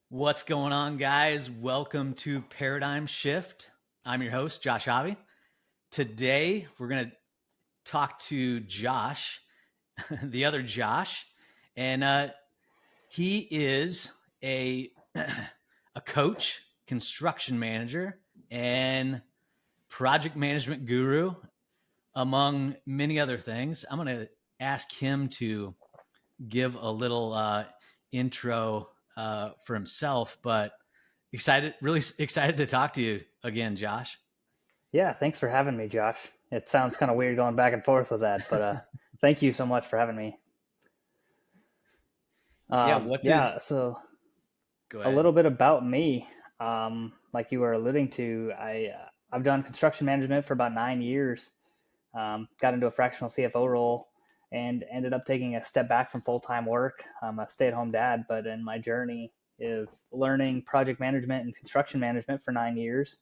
What's going on, guys? Welcome to Paradigm Shift. I'm your host, Josh Avi. Today, we're going to talk to Josh, the other Josh, and he is a coach, construction manager, and project management guru, among many other things. I'm going to ask him to give a little intro for himself, but really excited to talk to you again, Josh. Yeah, thanks for having me, Josh. It sounds kind of weird going back and forth with that, but thank you so much for having me. So Go a ahead. little bit about me. Like you were alluding to, I've done construction management for about 9 years. Got into a fractional CFO role and ended up taking a step back from full-time work. I'm a stay-at-home dad, but in my journey of learning project management and construction management for 9 years,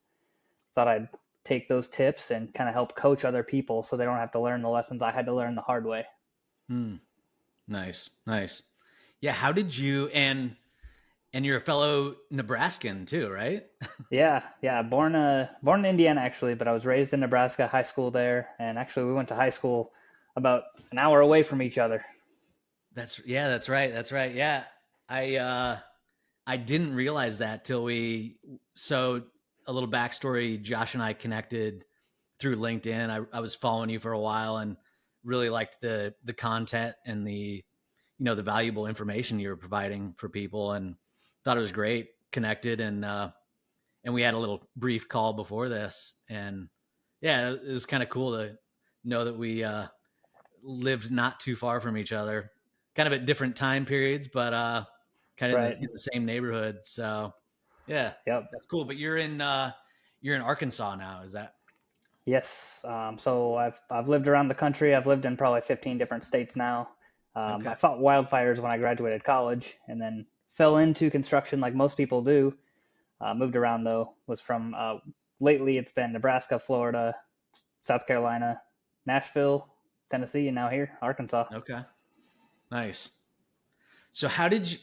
thought I'd take those tips and kind of help coach other people so they don't have to learn the lessons I had to learn the hard way. Nice. Yeah, how did you and you're a fellow Nebraskan too, right? Yeah. Born in Indiana actually, but I was raised in Nebraska, high school there, and actually we went to high school about an hour away from each other. That's right. Yeah. I didn't realize that till so a little backstory, Josh and I connected through LinkedIn. I was following you for a while and really liked the content and the valuable information you were providing for people, and thought it was great. Connected and we had a little brief call before this, and yeah, it was kind of cool to know that we lived not too far from each other, kind of at different time periods, but kind of Right. in the same neighborhood. So yeah, Yep. that's cool. But you're in Arkansas now, is that? Yes. So I've lived around the country. I've lived in probably 15 different states now. Okay. I fought wildfires when I graduated college, and then fell into construction like most people do. Moved around though. Was from lately it's been Nebraska, Florida, South Carolina, Nashville, Tennessee, and now here, Arkansas. Okay. Nice. So how did you,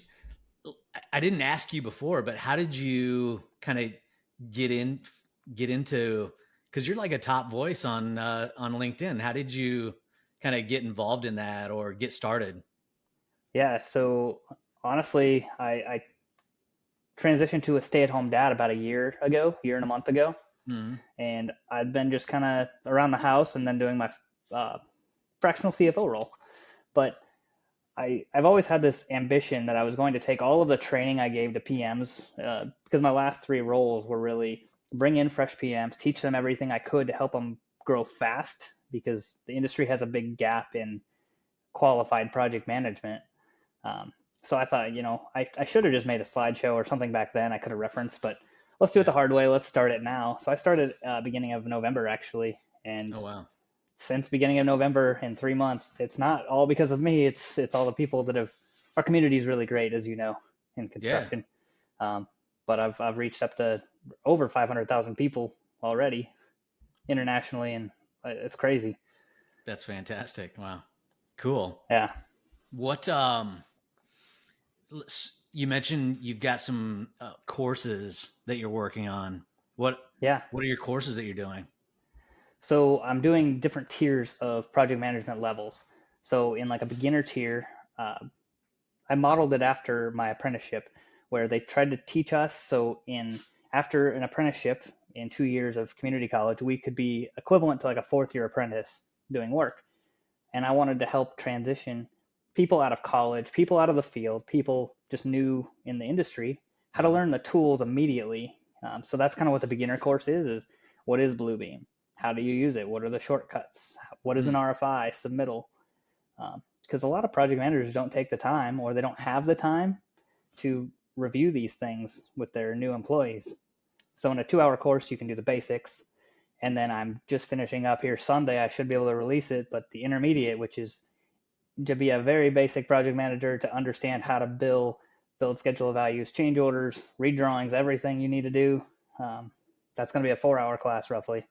I didn't ask you before, but how did you kind of get into, because you're like a top voice on LinkedIn. How did you kind of get involved in that or get started? Yeah. So honestly, I transitioned to a stay-at-home dad about a year and a month ago, Mm-hmm. and I've been just kind of around the house and then doing my uh, fractional CFO role. But I've always had this ambition that I was going to take all of the training I gave to PMs, because my last three roles were really bring in fresh PMs, teach them everything I could to help them grow fast, because the industry has a big gap in qualified project management. So I thought, I should have just made a slideshow or something back then I could have referenced, but let's do it the hard way. Let's start it now. So I started beginning of November actually, and Oh, wow. since beginning of November, in 3 months, it's not all because of me. It's all the people that have. Our community is really great, as you know, in construction. But I've reached up to over 500,000 people already internationally, and it's crazy. That's fantastic. Wow. Cool. Yeah. What, you mentioned you've got some courses that you're working on. What Yeah. are your courses that you're doing? So I'm doing different tiers of project management levels. So in like a beginner tier, I modeled it after my apprenticeship, where they tried to teach us. So in after an apprenticeship in 2 years of community college, we could be equivalent to like a fourth year apprentice doing work. And I wanted to help transition people out of college, people out of the field, people just new in the industry, how to learn the tools immediately. So that's kind of what the beginner course is what is Bluebeam? How do you use it? What are the shortcuts? What is an RFI submittal? Because a lot of project managers don't take the time, or they don't have the time to review these things with their new employees. So in a 2-hour course, you can do the basics. And then I'm just finishing up here Sunday. I should be able to release it, but the intermediate, which is to be a very basic project manager, to understand how to bill build schedule of values, change orders, read drawings, everything you need to do. Um, that's going to be a 4-hour class roughly.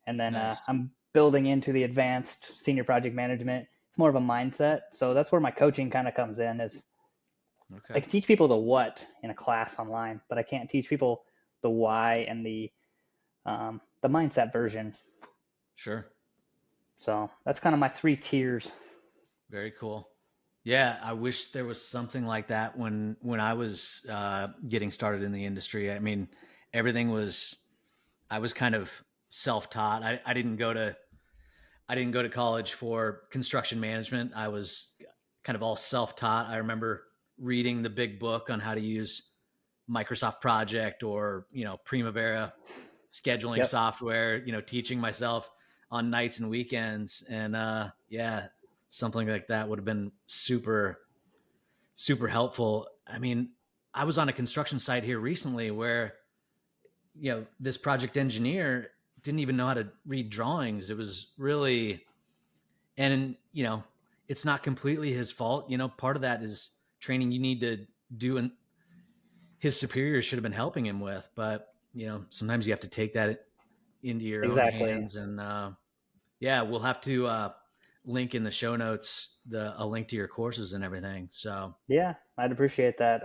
And then Nice. I'm building into the advanced senior project management. It's more of a mindset. So that's where my coaching kind of comes in is I Okay. can teach people the what in a class online, but I can't teach people the why and the mindset version. Sure. So that's kind of my 3 tiers. Very cool. Yeah, I wish there was something like that when I was getting started in the industry. I mean, everything was I was kind of self-taught. I didn't go to college for construction management. I was kind of all self-taught. I remember reading the big book on how to use Microsoft Project or, Primavera scheduling Yep, software, teaching myself on nights and weekends. And yeah, something like that would have been super, super helpful. I mean, I was on a construction site here recently where, this project engineer didn't even know how to read drawings. It was really, and, it's not completely his fault. Part of that is training you need to do, and his superiors should have been helping him with. But, sometimes you have to take that into your own exactly. hands. And yeah, we'll have to link in the show notes a link to your courses and everything. So Yeah, I'd appreciate that.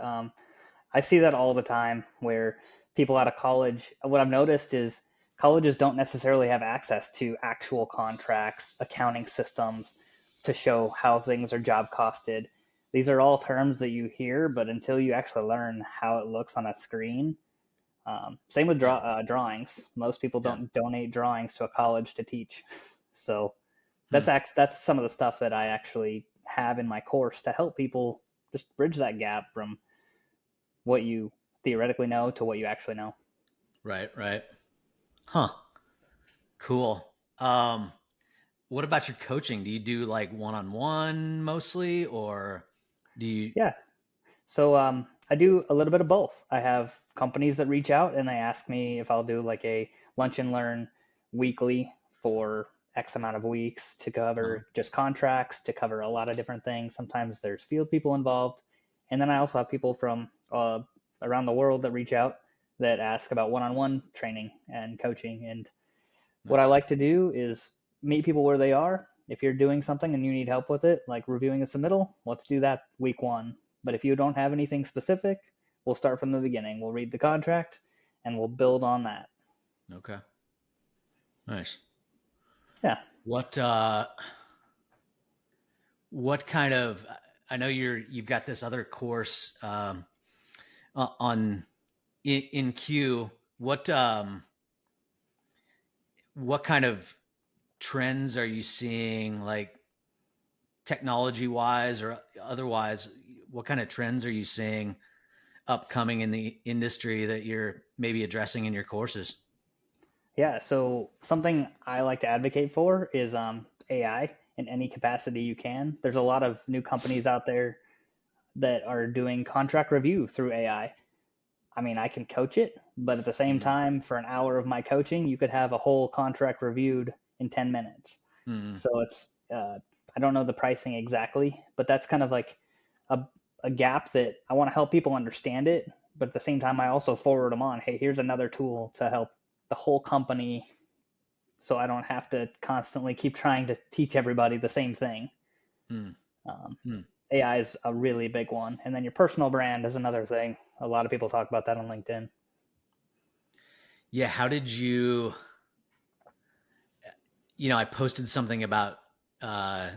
I see that all the time where people out of college, what I've noticed is colleges don't necessarily have access to actual contracts, accounting systems to show how things are job costed. These are all terms that you hear, but until you actually learn how it looks on a screen, same with yeah, drawings. Most people yeah. don't donate drawings to a college to teach. So Hmm. that's some of the stuff that I actually have in my course to help people just bridge that gap from what you theoretically know to what you actually know. Right, right. Huh. Cool. What about your coaching? Do you do like one-on-one mostly, or do you? Yeah. So I do a little bit of both. I have companies that reach out and they ask me if I'll do like a lunch and learn weekly for X amount of weeks to Uh-huh. cover just contracts, to cover a lot of different things. Sometimes there's field people involved. And then I also have people from around the world that reach out that ask about one on one training and coaching. And what I Nice. like to do is meet people where they are. If you're doing something and you need help with it, like reviewing a submittal, let's do that week one. But if you don't have anything specific, we'll start from the beginning. We'll read the contract and we'll build on that. Okay. Nice. Yeah. What what kind of? I know you've got this other course on in Q. What kind of trends are you seeing, like technology wise or otherwise? What kind of trends are you seeing upcoming in the industry that you're maybe addressing in your courses? Yeah. So something I like to advocate for is AI in any capacity you can. There's a lot of new companies out there that are doing contract review through I mean, I can coach it, but at the same Mm-hmm. time, for an hour of my coaching, you could have a whole contract reviewed in 10 minutes. Mm-hmm. So I don't know the pricing exactly, but that's kind of like a, a gap that I want to help people understand it. But at the same time, I also forward them on. Hey, here's another tool to help the whole company so I don't have to constantly keep trying to teach everybody the same thing. Um, Mm-hmm. AI is a really big one. And then your personal brand is another thing. A lot of people talk about that on LinkedIn. Yeah. How did you? I posted something about uh,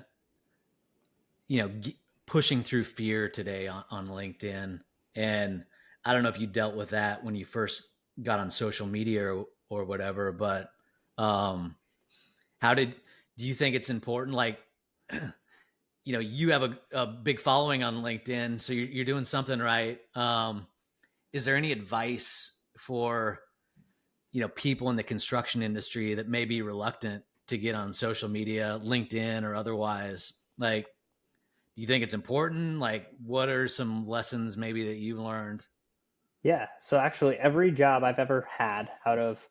you know pushing through fear today on LinkedIn, and I don't know if you dealt with that when you first got on social media or whatever, but um, how did do you think it's important? Like, you have a big following on LinkedIn, so you're doing something right. Is there any advice for people in the construction industry that may be reluctant to get on social media, LinkedIn or otherwise? Like, do you think it's important? Like, what are some lessons maybe that you've learned? Yeah. So actually, every job I've ever had out of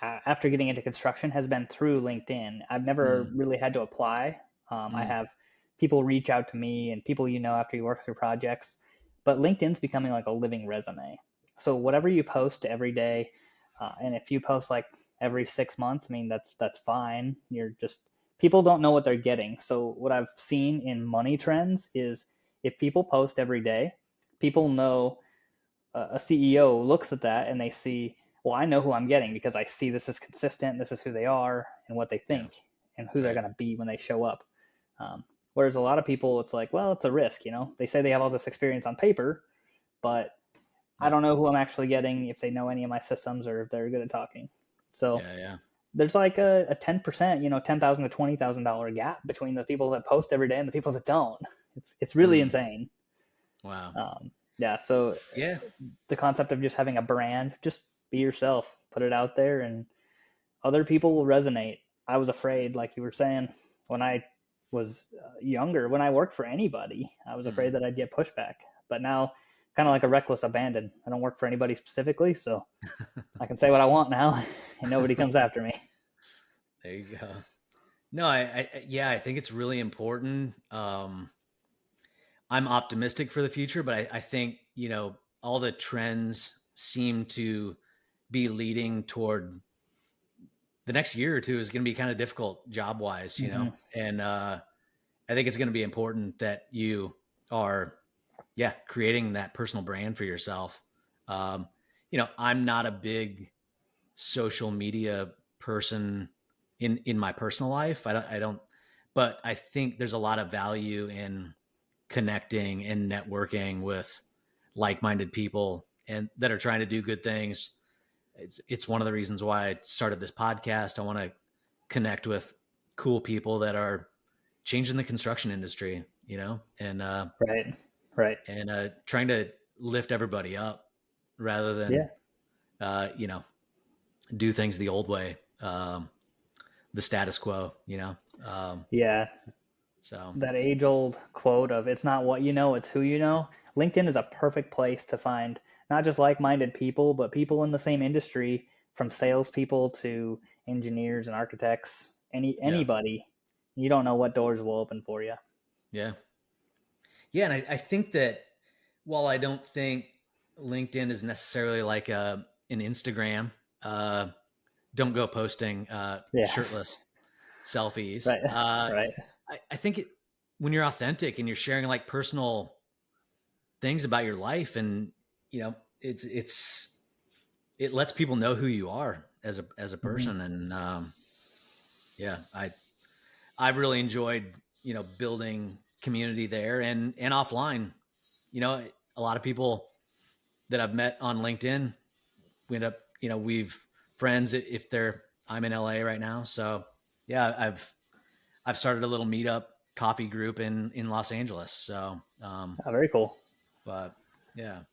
after getting into construction has been through LinkedIn. I've never Mm, really had to apply. I mm, have people reach out to me and people after you work through projects. but LinkedIn's becoming like a living resume. So whatever you post every day, and if you post like every 6 months, I mean that's fine. You're just people don't know what they're getting. So what I've seen in money trends is if people post every day, people know a CEO looks at that and they see, well, I know who I'm getting because I see this is consistent, this is who they are and what they Yeah. think and who they're Right. going to be when they show up. Whereas a lot of people, it's like, well, it's a risk, you know. They say they have all this experience on paper, but I Yeah. don't know who I'm actually getting if they know any of my systems or if they're good at talking. So Yeah. Yeah. there's like a 10%, $10,000 to $20,000 gap between the people that post every day and the people that don't. It's really Mm. insane. Wow. Yeah, so Yeah. the concept of just having a brand, just be yourself, put it out there, and other people will resonate. I was afraid, like you were saying, when I was younger, when I worked for anybody, I was afraid Mm. that I'd get pushback. But now, kind of like a reckless abandon. I don't work for anybody specifically, so I can say what I want now, and nobody comes after me. There you go. No, yeah, I think it's really important. I'm optimistic for the future, but I think, all the trends seem to be leading toward the next year or two is going to be kind of difficult job wise, Hmm. and I think it's going to be important that you are, yeah, creating that personal brand for yourself. Um, I'm not a big social media person in my personal life. I don't, but I think there's a lot of value in connecting and networking with like-minded people and that are trying to do good things. It's one of the reasons why I started this podcast. I want to connect with cool people that are changing the construction industry, and Right, right. trying to lift everybody up rather than Yeah, uh, you know do things the old way, the status quo. yeah. So That age old quote of it's not what you know, it's who you know. LinkedIn is a perfect place to find not just like minded people, but people in the same industry from salespeople to engineers and architects, yeah, anybody. You don't know what doors will open for you. yeah, yeah, and I think that while I don't think LinkedIn is necessarily like an Instagram, uh, don't go posting Yeah, shirtless selfies. right, right. I think when you're authentic and you're sharing like personal things about your life, and you know, it lets people know who you are as a Hmm. person, and yeah, I've really enjoyed building community there and offline. A lot of people that I've met on LinkedIn, we end up we've friends if they're I'm in LA right now, so yeah, I've started a little meetup coffee group in Los Angeles. So, Oh, very cool. but yeah,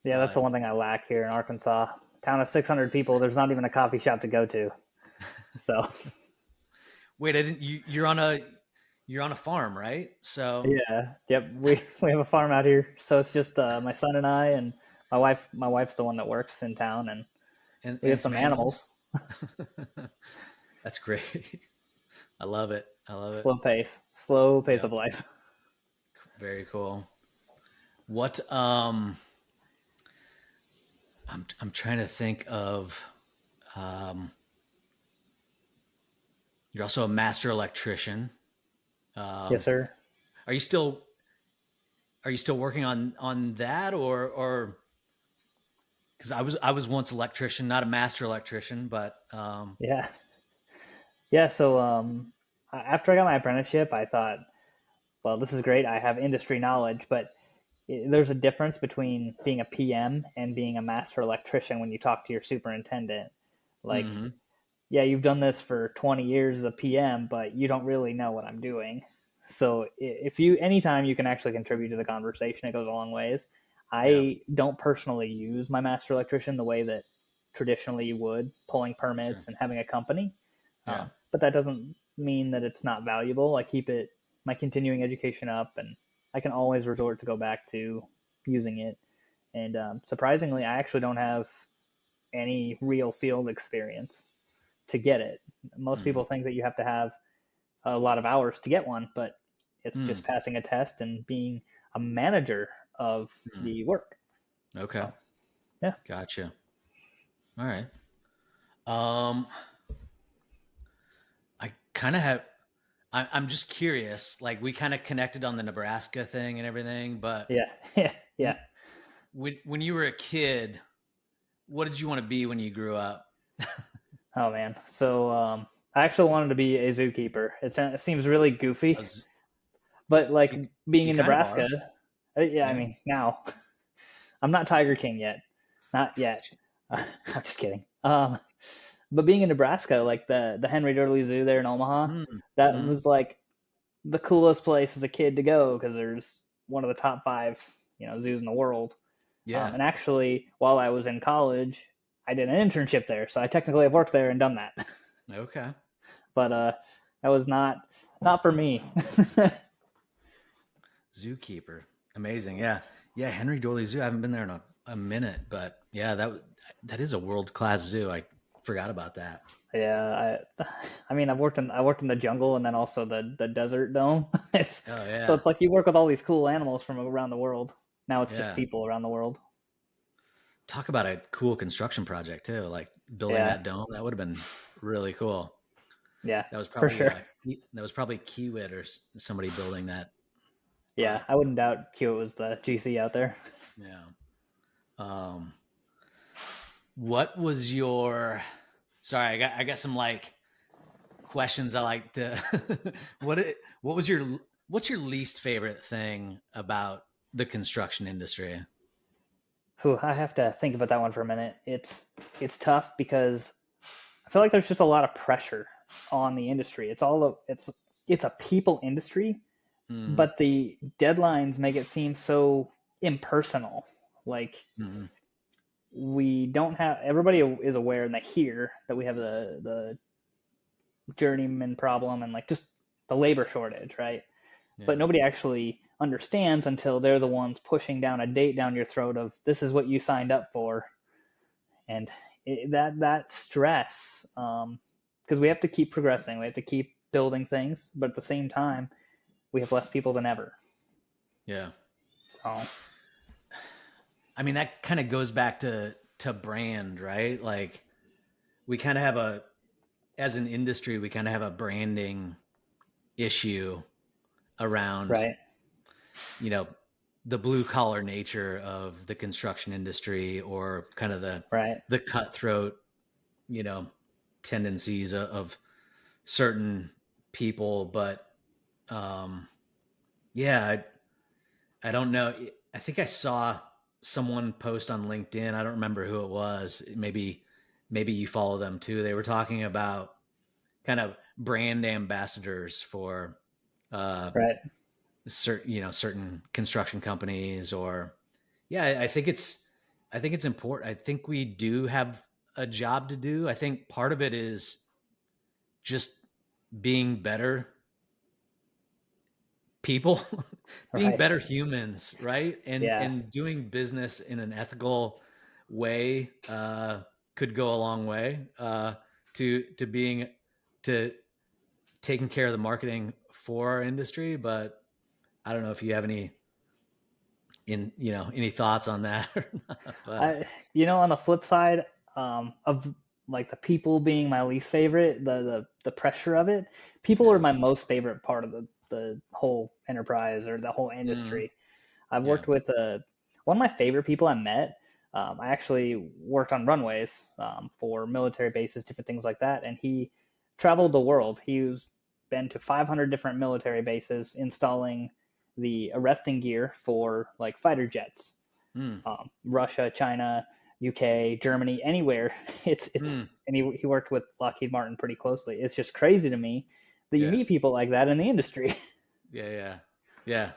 Yeah, that's the but one thing I lack here in Arkansas. Town of 600 people, there's not even a coffee shop to go to. So, wait, I didn't. You're on a farm, right? So yeah, yep. We have a farm out here, so it's just my son and I, and my wife. My wife's the one that works in town, and we have and some some animals. animals. That's great. I love it. I love it. Slow pace Yeah, of life. very cool. What I'm trying to think of. Um, you're also a master electrician. Yes, Um, sir. are you still working on that, or because I was once electrician, not a master electrician, but Yeah, yeah. So, after I got my apprenticeship, I thought, well, this is great. I have industry knowledge, but there's a difference between being a PM and being a master electrician when you talk to your superintendent. Like, mm-hmm, yeah, you've done this for 20 years as a PM, but you don't really know what I'm doing. So if you anytime you can actually contribute to the conversation, it goes a long ways. yeah, I don't personally use my master electrician the way that traditionally you would, pulling sure, permits and having a company. yeah, But that doesn't mean that it's not valuable. I keep my continuing education up, and I can always resort to go back to using it. And surprisingly, I actually don't have any real field experience to get it. Most mm-hmm, people think that you have to have a lot of hours to get one, but it's mm, just passing a test and being a manager of Hmm. the work. Okay. So yeah, Gotcha. All right. Um, I kind of have. I'm just curious. Like we kind of connected on the Nebraska thing and everything, but yeah, yeah, yeah. when you were a kid, what did you want to be when you grew up? Oh man. So I actually wanted to be a zookeeper. It seems really goofy, Was but like you being you in kind of Nebraska, are? yeah. I Yeah. mean, now I'm not Tiger King yet, not yet. I'm just kidding. But being in Nebraska, like the Henry Doherty Zoo there in Omaha, Mm, that mm, was like the coolest place as a kid to go because there's one of the top five, zoos in the world. yeah. And actually, while I was in college, I did an internship there, so I technically have worked there and done that. Okay. But that was not for me. Zookeeper. Amazing. Yeah. Yeah. Henry Doorly Zoo. I haven't been there in a minute, but yeah, that is a world class zoo. I forgot about that. Yeah, I mean, I worked in the jungle and then also the desert dome. Oh So yeah. it's like you work with all these cool animals from around the world. Now it's just Yeah. people around the world. Talk about a cool construction project too. Like building Yeah, that dome. That would have been really cool. yeah, That was for probably sure. Kiewit or somebody building that. Yeah, But I wouldn't doubt Q was the GC out there. yeah. Um, what was your? Sorry, I got some like questions I like to. What was your what's your least favorite thing about the construction industry? Whew, I have to think about that one for a minute. It's tough because I feel like there's just a lot of pressure on the industry. It's a people industry, Mm, but the deadlines make it seem so impersonal. Like mm, we don't have everybody is aware and they hear that we have the journeyman problem and like just the labor shortage, right? But yeah, nobody actually understands until they're the ones pushing down a date down your throat of this is what you signed up for, and that stress, because we have to keep progressing, we have to keep building things, but at the same time we have less people than ever. yeah. So I mean, that kind of goes back to brand, right? Like we kind of have a as an industry, we kind of have a branding issue around, right, you know, the blue collar nature of the construction industry or kind of right, the cutthroat, you know, tendencies of certain people. But um, yeah, I don't know. I think I saw someone post on LinkedIn. I don't remember who it was. Maybe you follow them too. They were talking about kind of brand ambassadors for uh, right. certain construction companies or yeah. I think it's important. I think we do have a job to do. I think part of it is just being better people, being Right, better humans, right? And yeah, and doing business in an ethical way could go a long way to being to taking care of the marketing for our industry. But I don't know if you have any thoughts on that or not. But on the flip side, of like the people being my least favorite, the pressure of it, people are yeah, my most favorite part of the whole enterprise or the whole mm, industry. I've yeah, worked with one of my favorite people I met. I actually worked on runways, for military bases, different things like that, and he traveled the world. He's been to 500 different military bases installing the arresting gear for like fighter jets. mm, Russia, China, UK, Germany, anywhere. It's mm, and he worked with Lockheed Martin pretty closely. It's just crazy to me that you yeah, meet people like that in the industry. yeah, yeah, yeah,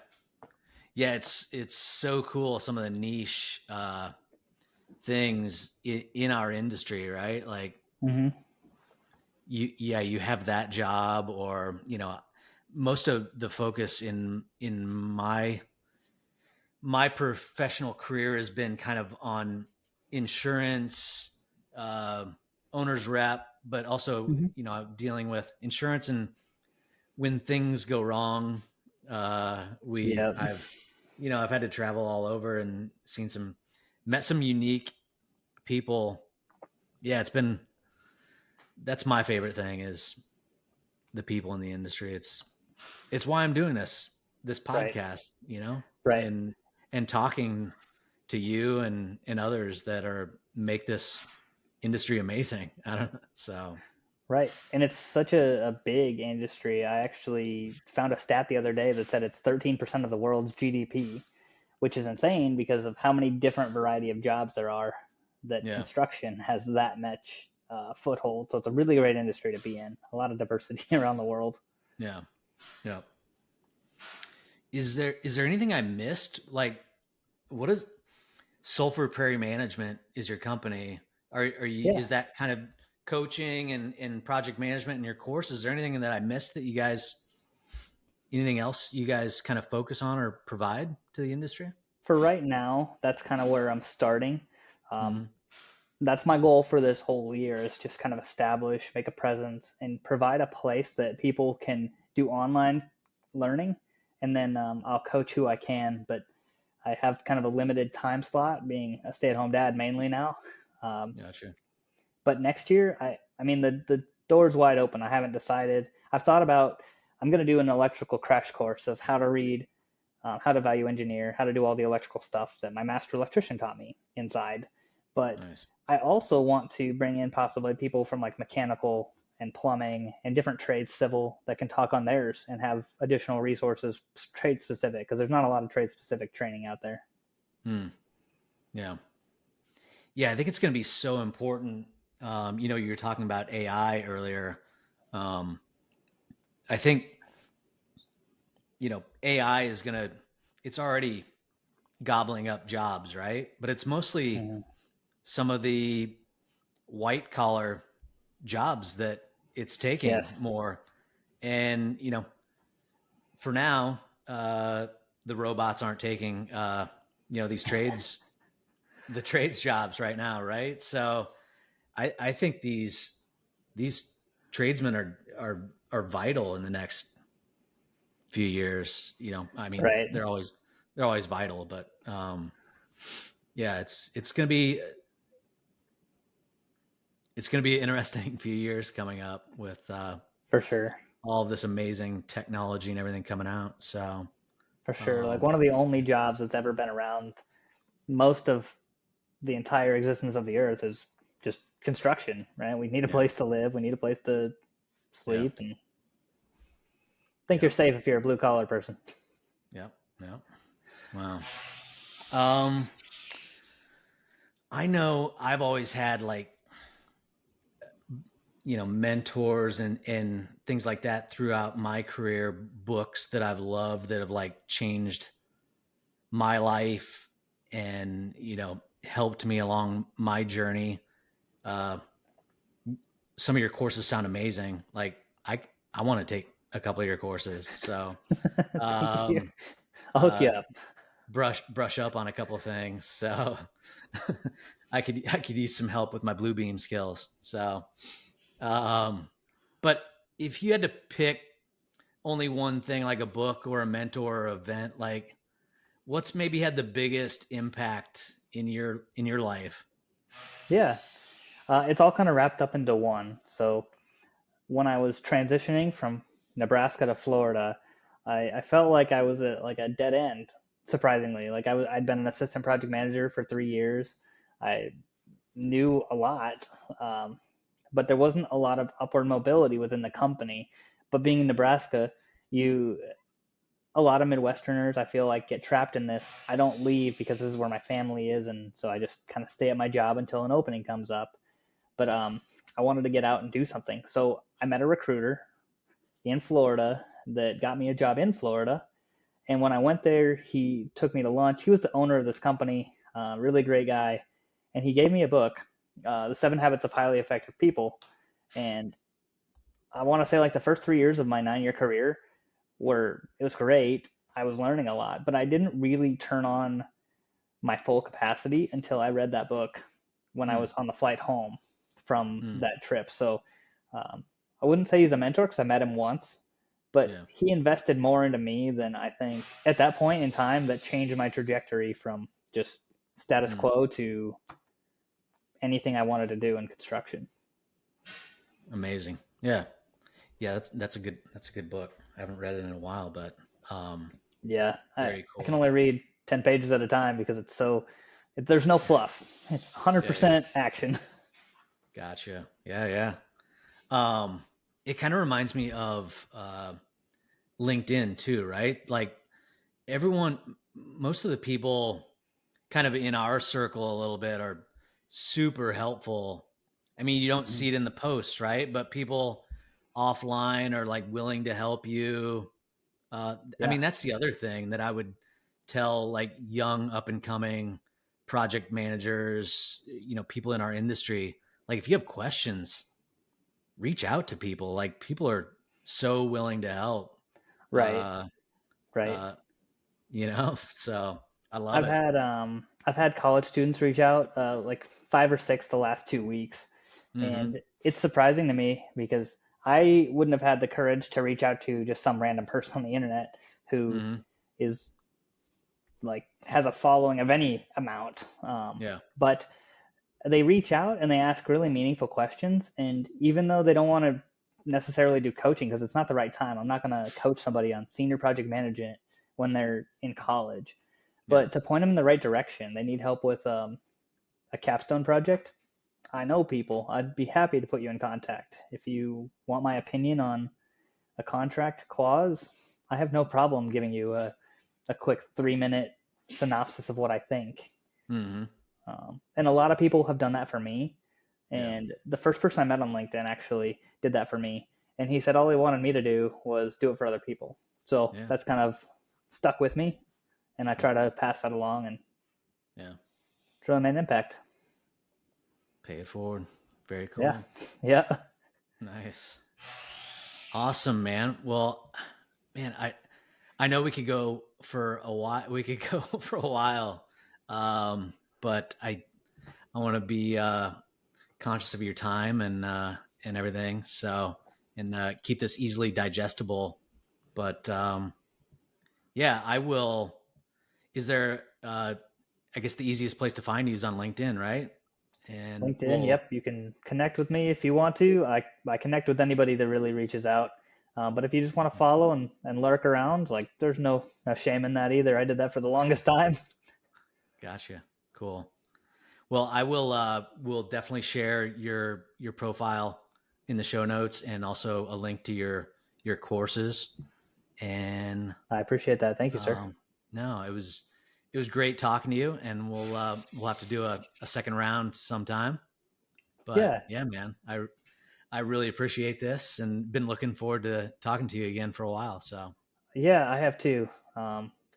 yeah. It's so cool. Some of the niche things in our industry, right? Like hmm you have that job, or most of the focus in my professional career has been kind of on insurance, uh, owner's rep, but also hmm dealing with insurance and when things go wrong. We Yeah. I've had to travel all over and met some unique people. Yeah, that's my favorite thing is the people in the industry. It's why I'm doing this Right, podcast, right, and talking to you and others that are make this industry amazing. I don't know. So right. And it's such a big industry. I actually found a stat the other day that said it's 13% of the world's GDP, which is insane because of how many different variety of jobs there are. That yeah, construction has that much foothold. So it's a really great industry to be in. A lot of diversity around the world. yeah, yeah. Is there anything I missed? Like, what is Sulphur Prairie Management? Is your company? Are you? Yeah, Is that kind of coaching and project management in your course? Is there anything that I missed that anything else you guys kind of focus on or provide to the industry? for right now, that's kind of where I'm starting. Um, Mm-hmm. that's my goal for this whole year is just kind of establish, make a presence, and provide a place that people can do online learning. And then I'll coach who I can, but I have kind of a limited time slot being a stay-at-home dad mainly now. Um, Gotcha. but next year, I mean, the door's wide open. I haven't decided. I've thought about, I'm going to do an electrical crash course of how to read, how to value engineer, how to do all the electrical stuff that my master electrician taught me inside. But Nice. I also want to bring in possibly people from like mechanical and plumbing and different trades, civil, that can talk on theirs and have additional resources trade specific because there's not a lot of trade specific training out there. Hmm. Yeah. Yeah, I think it's going to be so important. You were talking about AI earlier. Um, I think, AI it's already gobbling up jobs, right? But it's mostly Mm-hmm. some of the white collar jobs that it's taking Yes, more. And, for now, the robots aren't taking, these the trades jobs right now, right? So I think these tradesmen are vital in the next few years. I mean, right, they're always vital, but yeah, it's gonna be an interesting few years coming up with for sure. all of this amazing technology and everything coming out. So For sure. Like um, one of the only jobs that's ever been around most of the entire existence of the earth is just construction, right? We need a yeah, place to live, we need a place to yeah, sleep, and think yeah, you're safe if you're a blue collar person. yeah, yeah. Wow. Um, I know I've always had like mentors and things like that throughout my career, books that I've loved that have like changed my life and helped me along my journey. uh some of your courses sound amazing. Like I want to take a couple of your courses, so Thank you. um I'll hook you uh up. brush up on a couple of things. So I could use some help with my blue beam skills. So um but if you had to pick only one thing, like a book or a mentor or event, like what's maybe had the biggest impact in your life? Yeah. It's all kind of wrapped up into one. So when I was transitioning from Nebraska to Florida, I felt like I was at like a dead end. Surprisingly, like I'd been an assistant project manager for 3 years. I knew a lot, um, but there wasn't a lot of upward mobility within the company. But being in Nebraska, you a lot of Midwesterners I feel like get trapped in this. I don't leave because this is where my family is, and so I just kind of stay at my job until an opening comes up. But I wanted to get out and do something, so I met a recruiter in Florida that got me a job in Florida. And when I went there, he took me to lunch. He was the owner of this company, really great guy, and he gave me a book, The 7 Habits of Highly Effective People. And I want to say like the first 3 years of my 9 year career it was great. I was learning a lot, but I didn't really turn on my full capacity until I read that book when I Hmm. was on the flight home from Hmm. that trip. So I wouldn't say he's a mentor because I met him once, but Yeah. he invested more into me than I think at that point in time that changed my trajectory from just status Mm, quo to anything I wanted to do in construction. amazing. Yeah. Yeah. That's a good book. I haven't read it in a while, but um, Yeah, very I can cool. only read 10 pages at a time because there's no fluff. It's Yeah. Yeah. 100% action. Gotcha. Yeah. Yeah. Um, it kind of reminds me of LinkedIn too, right? Like everyone, most of the people kind of in our circle a little bit are super helpful. I mean, you don't Mhm. see it in the posts, right? But people offline are like willing to help you. I Yeah, mean, that's the other thing that I would tell like young up and coming project managers, people in our industry. Like, if you have questions, reach out to people. Like, people are so willing to help. right, Uh, right. uh, so I love it. I've had college students reach out like 5 or 6 the last 2 weeks, Mm-hmm. and it's surprising to me because I wouldn't have had the courage to reach out to just some random person on the internet who Mm-hmm. is like has a following of any amount. Yeah. But they reach out and they ask really meaningful questions, and even though they don't want to necessarily do coaching because it's not the right time, I'm not going to coach somebody on senior project management when they're in college, Yeah. but to point them in the right direction. They need help with a capstone project. I know people. I'd be happy to put you in contact. If you want my opinion on a contract clause, I have no problem giving you a quick 3 minute synopsis of what I think. Mm-hmm. And a lot of people have done that for me. Yeah. And the first person I met on LinkedIn actually did that for me. And he said all he wanted me to do was do it for other people. So Yeah. that's kind of stuck with me. And I try Cool. to pass that along and Yeah. really make an impact. Pay it forward. Very Yeah. cool. Yeah. Nice. Awesome, man. Well, man, I know we could go for a while. We could go for a while, but I want to be conscious of your time and everything. So and keep this easily digestible. But yeah, I will. Is there? I guess the easiest place to find you is on LinkedIn, right? And LinkedIn. Yep. You can connect with me if you want to. I connect with anybody that really reaches out. But if you just want to follow and lurk around, like there's no shame in that either. I did that for the longest time. gotcha. Cool. Well, I will definitely share your profile in the show notes and also a link to your courses. And I appreciate that. Thank you, sir. um, no, it was great talking to you, and we'll have to do a second round sometime. But Yeah. yeah, man, I really appreciate this and been looking forward to talking to you again for a while. So Yeah, I have too.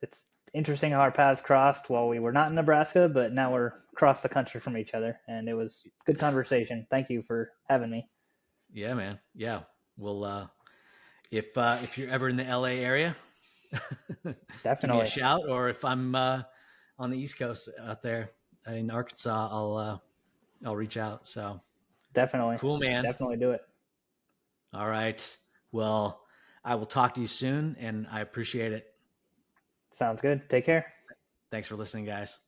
It's interesting how our paths crossed while we were not in Nebraska, but now we're across the country from each other, and it was good conversation. Thank you for having me. yeah, man, yeah, we'll if you're ever in the LA area, give me a Definitely, shout, or if I'm on the East Coast out there in Arkansas, I'll reach out. So definitely, cool, man. definitely do it. All right. Well, I will talk to you soon, and I appreciate it. Sounds good. Take care. Thanks for listening, guys.